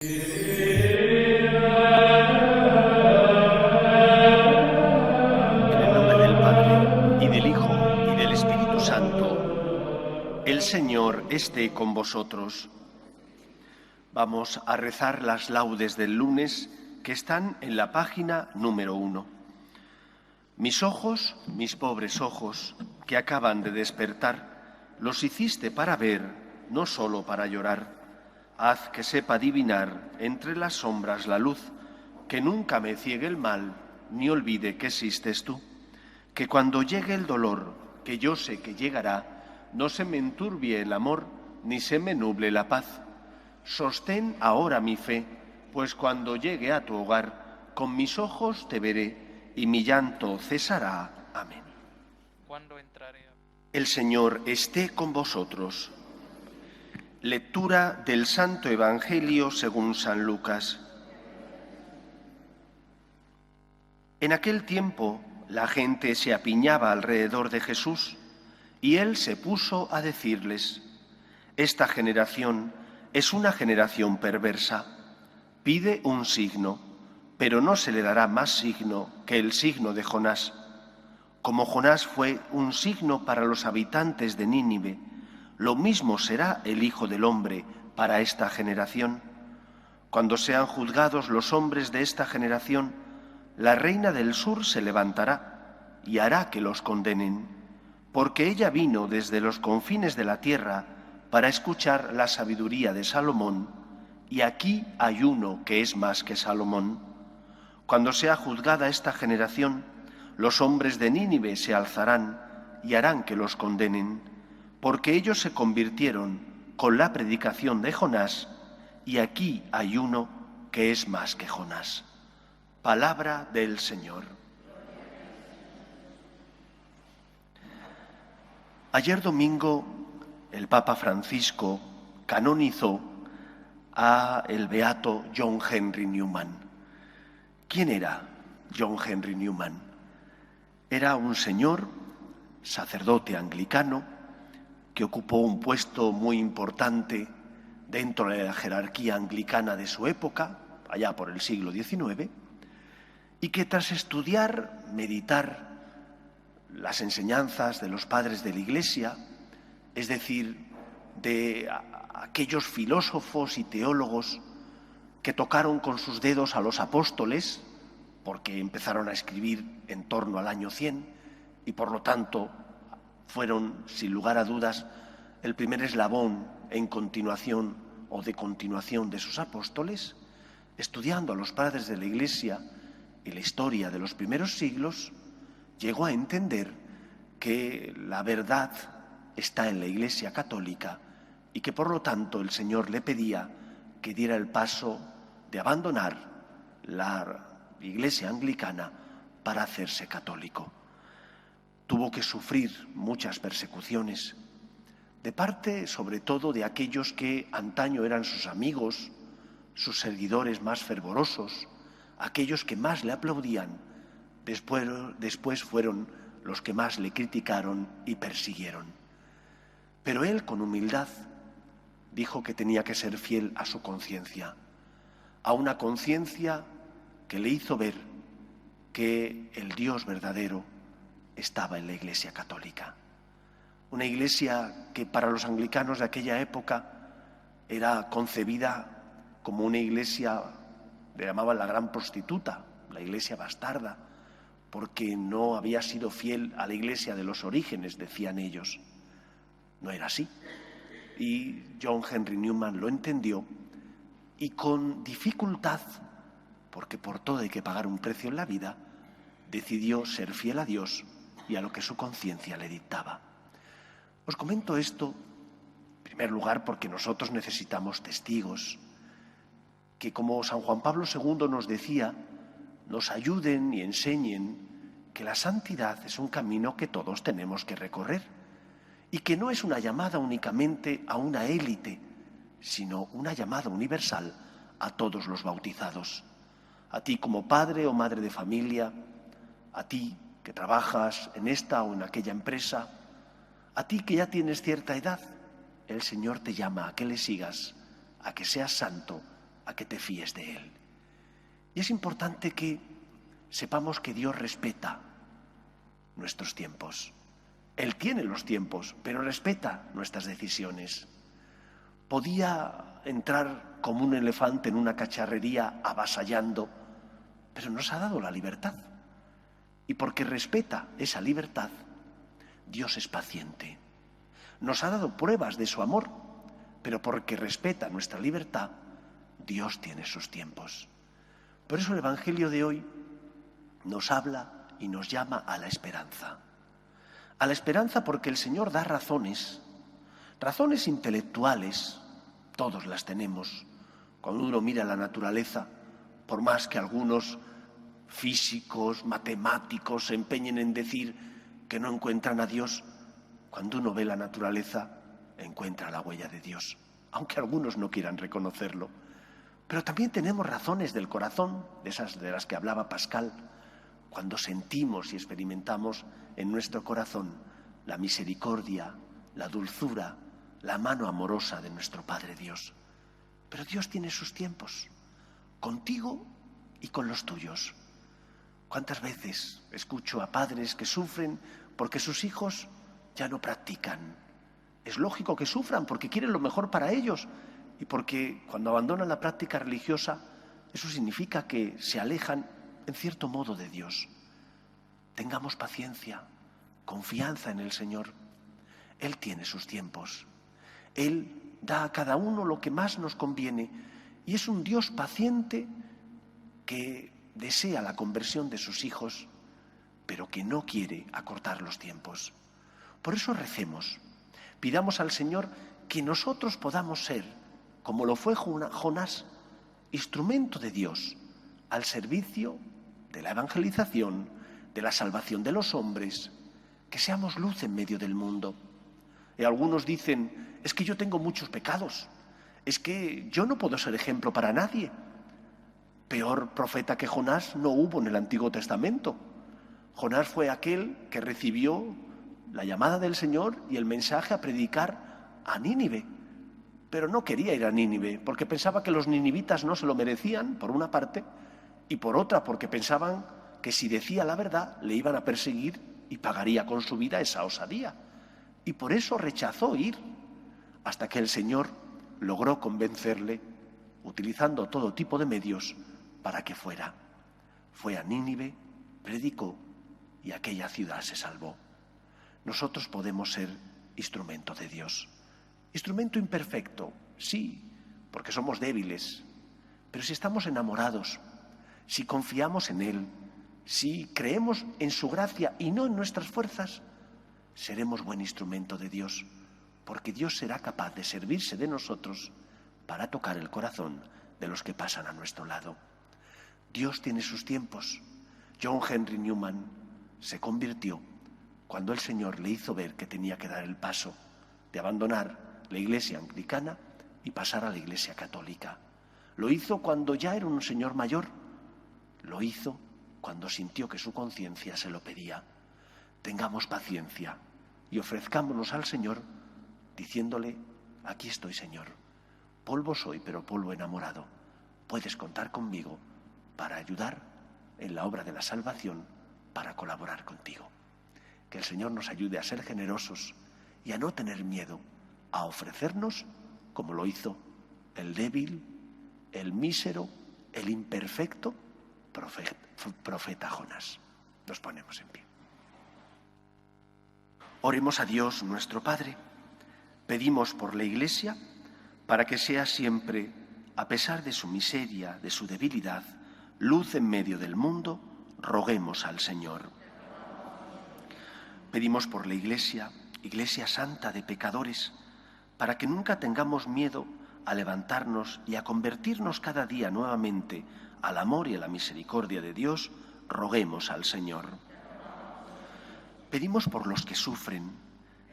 En el nombre del Padre, y del Hijo, y del Espíritu Santo, el Señor esté con vosotros. Vamos a rezar las laudes del lunes que están en la página número 1. Mis ojos, mis pobres ojos, que acaban de despertar, los hiciste para ver, no solo para llorar. Haz que sepa adivinar entre las sombras la luz, que nunca me ciegue el mal, ni olvide que existes tú. Que cuando llegue el dolor, que yo sé que llegará, no se me enturbie el amor, ni se me nuble la paz. Sostén ahora mi fe, pues cuando llegue a tu hogar, con mis ojos te veré, y mi llanto cesará. Amén. Cuando entraré. El Señor esté con vosotros. Lectura del Santo Evangelio según San Lucas. En aquel tiempo la gente se apiñaba alrededor de Jesús y él se puso a decirles: esta generación es una generación perversa. Pide un signo, pero no se le dará más signo que el signo de Jonás. Como Jonás fue un signo para los habitantes de Nínive, lo mismo será el Hijo del Hombre para esta generación. Cuando sean juzgados los hombres de esta generación, la reina del sur se levantará y hará que los condenen, porque ella vino desde los confines de la tierra para escuchar la sabiduría de Salomón, y aquí hay uno que es más que Salomón. Cuando sea juzgada esta generación, los hombres de Nínive se alzarán y harán que los condenen, porque ellos se convirtieron con la predicación de Jonás, y aquí hay uno que es más que Jonás. Palabra del Señor. Ayer domingo el Papa Francisco canonizó a el beato John Henry Newman. ¿Quién era John Henry Newman? Era un señor, sacerdote anglicano, que ocupó un puesto muy importante dentro de la jerarquía anglicana de su época, allá por el siglo XIX, y que tras estudiar, meditar las enseñanzas de los padres de la Iglesia, es decir, de aquellos filósofos y teólogos que tocaron con sus dedos a los apóstoles, porque empezaron a escribir en torno al año 100 y por lo tanto fueron, sin lugar a dudas, el primer eslabón en continuación o de continuación de sus apóstoles. Estudiando a los padres de la Iglesia y la historia de los primeros siglos, llegó a entender que la verdad está en la Iglesia católica y que por lo tanto el Señor le pedía que diera el paso de abandonar la Iglesia anglicana para hacerse católico. Tuvo que sufrir muchas persecuciones, de parte sobre todo de aquellos que antaño eran sus amigos, sus seguidores más fervorosos, aquellos que más le aplaudían, después fueron los que más le criticaron y persiguieron. Pero él, con humildad, dijo que tenía que ser fiel a su conciencia, a una conciencia que le hizo ver que el Dios verdadero estaba en la Iglesia católica. Una iglesia que para los anglicanos de aquella época era concebida como una iglesia, le llamaban la gran prostituta, la iglesia bastarda, porque no había sido fiel a la iglesia de los orígenes, decían ellos. No era así. Y John Henry Newman lo entendió y con dificultad, porque por todo hay que pagar un precio en la vida, decidió ser fiel a Dios y a lo que su conciencia le dictaba. Os comento esto, en primer lugar, porque nosotros necesitamos testigos que, como San Juan Pablo II nos decía, nos ayuden y enseñen que la santidad es un camino que todos tenemos que recorrer y que no es una llamada únicamente a una élite, sino una llamada universal a todos los bautizados. A ti como padre o madre de familia, a ti que trabajas en esta o en aquella empresa, a ti que ya tienes cierta edad, el Señor te llama a que le sigas, a que seas santo a que te fíes de Él. Y es importante que sepamos que Dios respeta nuestros tiempos. Él tiene los tiempos, pero respeta nuestras decisiones. Podía entrar como un elefante en una cacharrería avasallando, pero nos ha dado la libertad. Y porque respeta esa libertad, Dios es paciente. Nos ha dado pruebas de su amor, pero porque respeta nuestra libertad, Dios tiene sus tiempos. Por eso el Evangelio de hoy nos habla y nos llama a la esperanza. A la esperanza porque el Señor da razones intelectuales, todos las tenemos. Cuando uno mira la naturaleza, por más que algunos físicos, matemáticos se empeñen en decir que no encuentran a Dios, cuando uno ve la naturaleza, encuentra la huella de Dios, aunque algunos no quieran reconocerlo. Pero también tenemos razones del corazón, de esas de las que hablaba Pascal, cuando sentimos y experimentamos en nuestro corazón la misericordia, la dulzura, la mano amorosa de nuestro Padre Dios. Pero Dios tiene sus tiempos, contigo y con los tuyos. ¿Cuántas veces escucho a padres que sufren porque sus hijos ya no practican? Es lógico que sufran porque quieren lo mejor para ellos y porque cuando abandonan la práctica religiosa, eso significa que se alejan en cierto modo de Dios. Tengamos paciencia, confianza en el Señor. Él tiene sus tiempos. Él da a cada uno lo que más nos conviene y es un Dios paciente que desea la conversión de sus hijos, pero que no quiere acortar los tiempos. Por eso recemos, pidamos al Señor que nosotros podamos ser, como lo fue Jonás, instrumento de Dios al servicio de la evangelización, de la salvación de los hombres, que seamos luz en medio del mundo. Y algunos dicen, es que yo tengo muchos pecados, es que yo no puedo ser ejemplo para nadie. Peor profeta que Jonás no hubo en el Antiguo Testamento. Jonás fue aquel que recibió la llamada del Señor y el mensaje a predicar a Nínive. Pero no quería ir a Nínive porque pensaba que los ninivitas no se lo merecían, por una parte, y por otra porque pensaban que si decía la verdad le iban a perseguir y pagaría con su vida esa osadía. Y por eso rechazó ir, hasta que el Señor logró convencerle, utilizando todo tipo de medios, para que fuera. Fue a Nínive, predicó y aquella ciudad se salvó. Nosotros podemos ser instrumento de Dios. Instrumento imperfecto, sí, porque somos débiles, pero si estamos enamorados, si confiamos en Él, si creemos en su gracia y no en nuestras fuerzas, seremos buen instrumento de Dios, porque Dios será capaz de servirse de nosotros para tocar el corazón de los que pasan a nuestro lado. Dios tiene sus tiempos. John Henry Newman se convirtió cuando el Señor le hizo ver que tenía que dar el paso de abandonar la iglesia anglicana y pasar a la iglesia católica. Lo hizo cuando ya era un señor mayor. Lo hizo cuando sintió que su conciencia se lo pedía. Tengamos paciencia y ofrezcámonos al Señor diciéndole, aquí estoy, Señor. Polvo soy, pero polvo enamorado. Puedes contar conmigo para ayudar en la obra de la salvación, para colaborar contigo. Que el Señor nos ayude a ser generosos y a no tener miedo, a ofrecernos como lo hizo el débil, el mísero, el imperfecto profeta Jonás. Nos ponemos en pie. Oremos a Dios nuestro Padre. Pedimos por la Iglesia para que sea siempre, a pesar de su miseria, de su debilidad, luz en medio del mundo. Roguemos al Señor. Pedimos por la Iglesia, Iglesia santa de pecadores, para que nunca tengamos miedo a levantarnos y a convertirnos cada día nuevamente al amor y a la misericordia de Dios. Roguemos al Señor. Pedimos por los que sufren,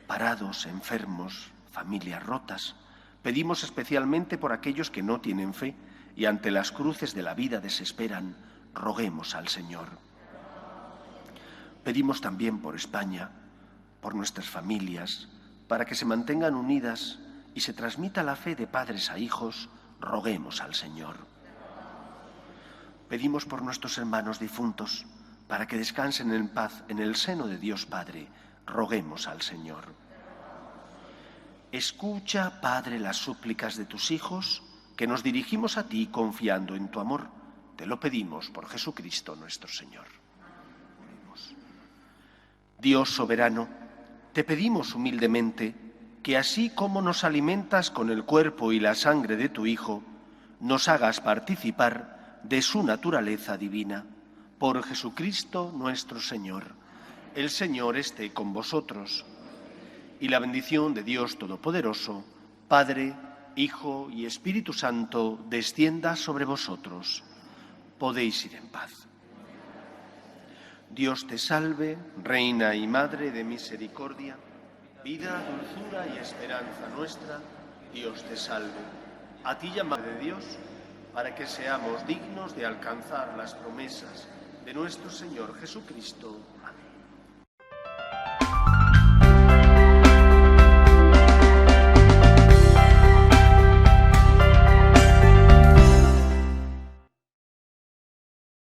parados, enfermos, familias rotas. Pedimos especialmente por aquellos que no tienen fe y ante las cruces de la vida desesperan. Roguemos al Señor. Pedimos también por España, por nuestras familias, para que se mantengan unidas y se transmita la fe de padres a hijos. roguemos al Señor. Pedimos por nuestros hermanos difuntos, para que descansen en paz en el seno de Dios Padre, roguemos al Señor. Escucha, Padre, las súplicas de tus hijos, que nos dirigimos a ti confiando en tu amor. Te lo pedimos por Jesucristo nuestro Señor. Dios soberano, te pedimos humildemente que así como nos alimentas con el cuerpo y la sangre de tu Hijo, nos hagas participar de su naturaleza divina. Por Jesucristo nuestro Señor. El Señor esté con vosotros. Y la bendición de Dios Todopoderoso, Padre, Hijo y Espíritu Santo, descienda sobre vosotros. Podéis ir en paz. Dios te salve, Reina y Madre de misericordia, vida, dulzura y esperanza nuestra. Dios te salve. A ti llamada de Dios, para que seamos dignos de alcanzar las promesas de nuestro Señor Jesucristo. Amén.